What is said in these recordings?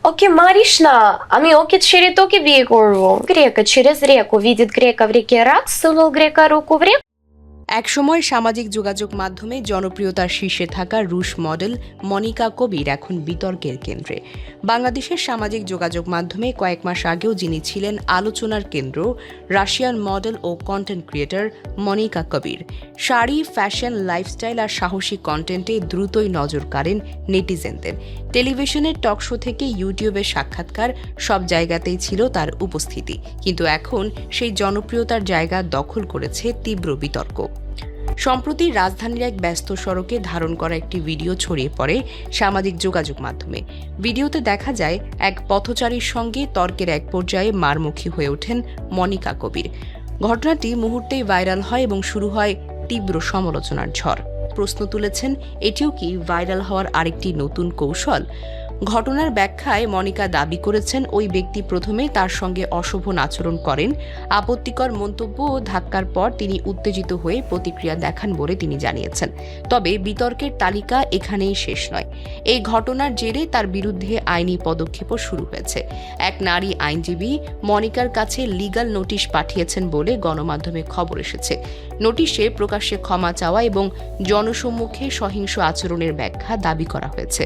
ওকে মারিস না, আমি ওকে ছেড়ে তোকে বিয়ে করবো। Грека через реку видит грека в реке рак, сунул грека руку в реку. একসময় সামাজিক যোগাযোগ মাধ্যমে জনপ্রিয়তার শীর্ষে থাকা রুশ মডেল মনিকা কবির এখন বিতর্কের কেন্দ্রে। বাংলাদেশের সামাজিক যোগাযোগ মাধ্যমে কয়েক মাস আগেও যিনি ছিলেন আলোচনার কেন্দ্র, রাশিয়ান মডেল ও কন্টেন্ট ক্রিয়েটর মনিকা কবির। শাড়ি, ফ্যাশন, লাইফস্টাইল আর সাহসী কন্টেন্টে দ্রুতই নজর কাড়েন নেটিজেনদের। টেলিভিশনের টক শো থেকে ইউটিউবের সাক্ষাৎকার, সব জায়গাতেই ছিল তার উপস্থিতি। কিন্তু এখন সেই জনপ্রিয়তার জায়গা দখল করেছে তীব্র বিতর্ক। সম্প্রতি রাজধানীর এক ব্যস্ত সড়কে ধারণ করা একটি ভিডিও ছড়িয়ে পড়ে সামাজিক যোগাযোগ মাধ্যমে। ভিডিওতে দেখা যায় এক পথচারীর সঙ্গে তর্কের এক পর্যায়ে মারমুখী হয়ে ওঠেন মনিকা কবির। ঘটনাটি মুহূর্তেই ভাইরাল হয় এবং শুরু হয় তীব্র সমালোচনার ঝড়। প্রশ্ন তুলেছেন, এটিও কি ভাইরাল হওয়ার আরেকটি নতুন কৌশল? ঘটনার ব্যাখ্যায় মনিকা দাবি করেছেন, ওই ব্যক্তি প্রথমে তার সঙ্গে অশোভন আচরণ করেন। আপত্তিকর মন্তব্য ও ধাক্কার পর তিনি উত্তেজিত হয়ে প্রতিক্রিয়া দেখান বলে তিনি জানিয়েছেন। তবে বিতর্কের তালিকা এখানেই শেষ নয়। এই ঘটনার জেরে তার বিরুদ্ধে আইনি পদক্ষেপও শুরু হয়েছে। এক নারী আইনজীবী মনিকার কাছে লিগ্যাল নোটিশ পাঠিয়েছেন বলে গণমাধ্যমে খবর এসেছে। নোটিশে প্রকাশ্যে ক্ষমা চাওয়া এবং জনসম্মুখে সহিংস আচরণের ব্যাখ্যা দাবি করা হয়েছে।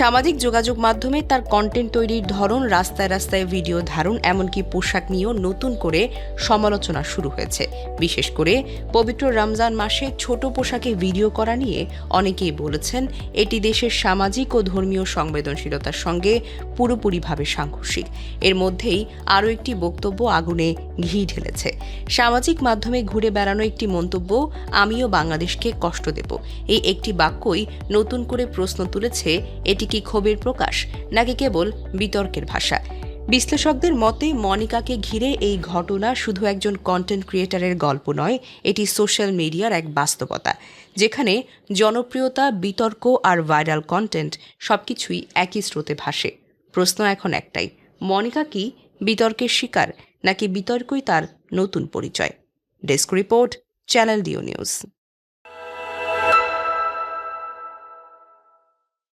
সামাজিক যোগাযোগ মাধ্যমে তার কন্টেন্ট তৈরির ধরন, রাস্তায় রাস্তায় ভিডিও ধারণ, এমনকি পোশাক নিয়েও নতুন করে সমালোচনা শুরু হয়েছে। বিশেষ করে পবিত্র রমজান মাসে ছোট পোশাকে ভিডিও করা নিয়ে অনেকেই বলেছেন এটি দেশের সামাজিক ও ধর্মীয় সংবেদনশীলতার সঙ্গে পুরোপুরিভাবে সাংঘর্ষিক। এর মধ্যেই আরও একটি বক্তব্য আগুনে ঘি ঢেলেছে। সামাজিক মাধ্যমে ঘুরে বেড়ানো একটি মন্তব্য, আমিও বাংলাদেশকে কষ্ট দেব, এই একটি বাক্যই নতুন করে প্রশ্ন তুলেছে, এটি কি ক্ষোভের প্রকাশ নাকি কেবল বিতর্কের ভাষা? বিশ্লেষকদের মতে মনিকাকে ঘিরে এই ঘটনা শুধু একজন কন্টেন্ট ক্রিয়েটরের গল্প নয়, এটি সোশ্যাল মিডিয়ার এক বাস্তবতা, যেখানে জনপ্রিয়তা, বিতর্ক আর ভাইরাল কন্টেন্ট সবকিছুই একই স্রোতে ভাসে। প্রশ্ন এখন একটাই, মনিকা কি বিতর্কের শিকার নাকি বিতর্কই তার নতুন পরিচয়? ডেস্ক রিপোর্ট, চ্যানেল ডিও নিউজ।